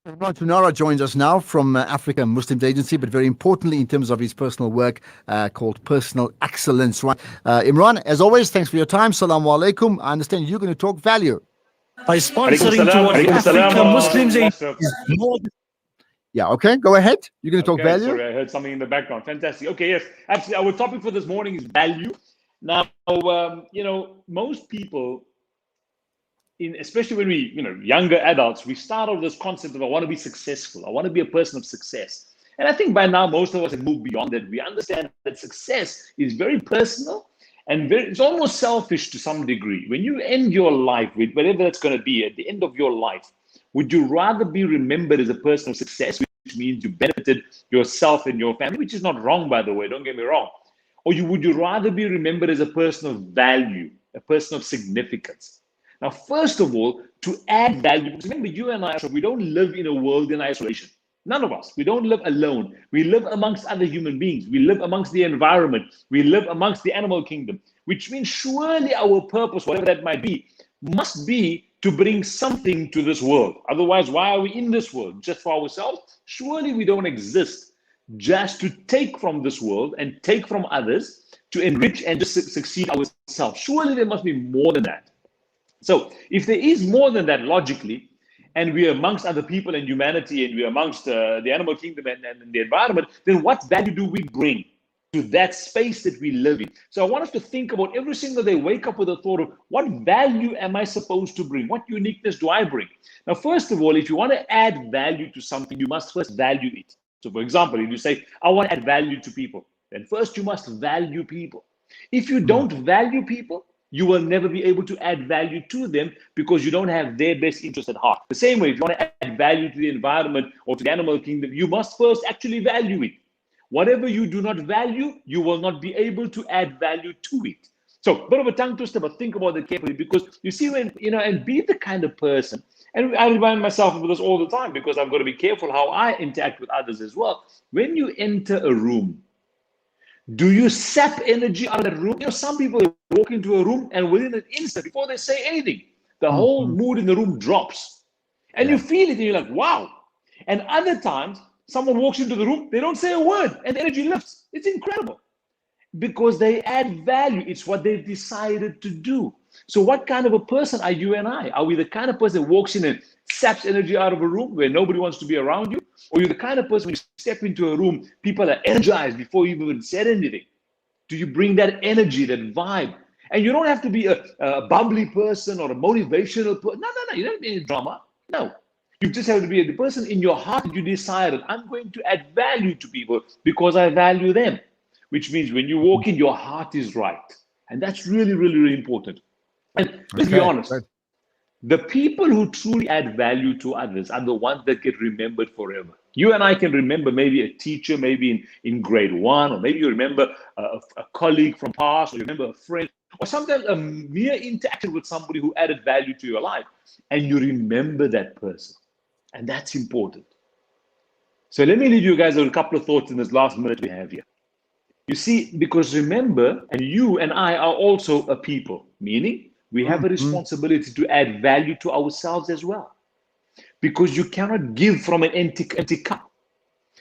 Imraan Choonara joins us now from Africa Muslims Agency, but very importantly in terms of his personal work called Personal Excellence. Right, Imran, as always, thanks for your time. Salaam alaikum. I understand you're going to talk value. By Alaikum sponsoring salam, towards the alaikum salam, Africa Muslims Nasser. is more Yeah, okay, go ahead. You're going to talk Okay, value. sorry, I heard something in the background. Fantastic. Okay, yes, absolutely. Our topic for this morning is value. Now, most people, especially when we, younger adults, we start off this concept of I want to be successful. I want to be a person of success. And I think by now most of us have moved beyond that. We understand that success is very personal and it's almost selfish to some degree. When you end your life with whatever that's going to be at the end of your life, would you rather be remembered as a person of success, which means you benefited yourself and your family, which is not wrong, by the way, don't get me wrong, or would you rather be remembered as a person of value, a person of significance? Now, first of all, to add value, because remember, you and I, we don't live in a world in isolation. None of us. We don't live alone. We live amongst other human beings. We live amongst the environment. We live amongst the animal kingdom, which means surely our purpose, whatever that might be, must be to bring something to this world. Otherwise, why are we in this world? Just for ourselves? Surely we don't exist just to take from this world and take from others to enrich and just succeed ourselves. Surely there must be more than that. So if there is more than that logically, and we're amongst other people and humanity, and we're amongst the animal kingdom and the environment, then what value do we bring to that space that we live in? So I want us to think about every single day, wake up with a thought of what value am I supposed to bring? What uniqueness do I bring? Now, first of all, if you want to add value to something, you must first value it. So for example, if you say, I want to add value to people, then first you must value people. If you don't value people, you will never be able to add value to them because you don't have their best interest at heart. The same way, if you want to add value to the environment or to the animal kingdom, you must first actually value it. Whatever you do not value, you will not be able to add value to it. So, a bit of a tongue twister, but think about it carefully, because you see, when, and be the kind of person, and I remind myself of this all the time because I've got to be careful how I interact with others as well. When you enter a room, do you sap energy out of that room? Some people walk into a room and within an instant, before they say anything, the whole mood in the room drops. And you feel it and you're like, wow. And other times, someone walks into the room, they don't say a word and the energy lifts. It's incredible because they add value. It's what they've decided to do. So what kind of a person are you and I? Are we the kind of person that walks in and saps energy out of a room where nobody wants to be around you? Or you're the kind of person when you step into a room, people are energized before you even said anything? Do you bring that energy, that vibe? And you don't have to be a bubbly person or a motivational person. No. You don't need any drama. No. You just have to be the person in your heart that you decided, I'm going to add value to people because I value them. Which means when you walk in, your heart is right. And that's really, really, really important. And let's be honest, the people who truly add value to others are the ones that get remembered forever. You and I can remember maybe a teacher, maybe in grade 1, or maybe you remember a colleague from past, or you remember a friend, or sometimes a mere interaction with somebody who added value to your life, and you remember that person. And that's important. So let me leave you guys with a couple of thoughts in this last minute we have here. You see, because remember, and you and I are also a people, meaning we have a responsibility to add value to ourselves as well. Because you cannot give from an empty cup.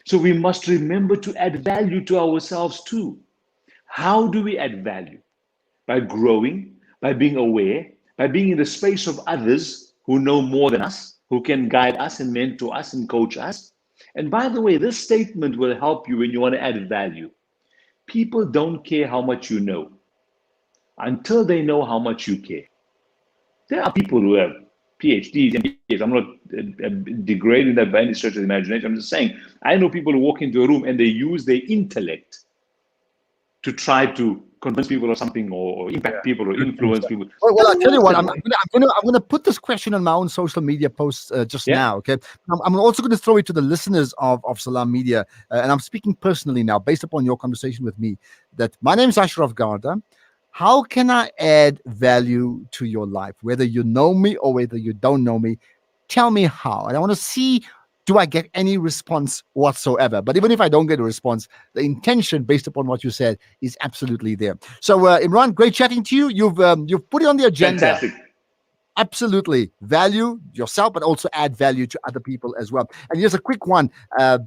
So we must remember to add value to ourselves too. How do we add value? By growing, by being aware, by being in the space of others who know more than us, who can guide us and mentor us and coach us. And by the way, this statement will help you when you want to add value. People don't care how much you know until they know how much you care. There are people who have PhDs, MBAs. I'm not degrading that by any stretch of the imagination. I'm just saying, I know people who walk into a room and they use their intellect to try to convince people or something, or impact people, or influence people. Well, I'll tell you what. I'm gonna put this question on my own social media posts just now. Okay, I'm also going to throw it to the listeners of Salam Media, and I'm speaking personally now, based upon your conversation with me. That my name is Ashraf Garda. How can I add value to your life, whether you know me or whether you don't know me? Tell me how, and I want to see. Do I get any response whatsoever? But even if I don't get a response, the intention based upon what you said is absolutely there. So Imran, great chatting to you. You've put it on the agenda. Fantastic. Absolutely. Value yourself, but also add value to other people as well. And here's a quick one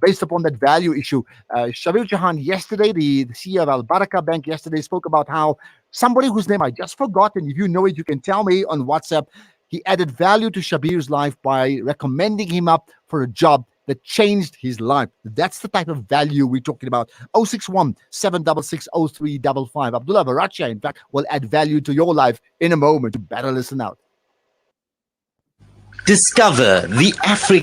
based upon that value issue. Shabir Jahan, yesterday, the CEO of Al Baraka Bank, yesterday spoke about how somebody whose name I just forgotten, if you know it, you can tell me on WhatsApp. He added value to Shabir's life by recommending him up for a job that changed his life. That's the type of value we're talking about. 061 766 0355. Abdullah Barachia, in fact, will add value to your life in a moment. You better listen out. Discover the African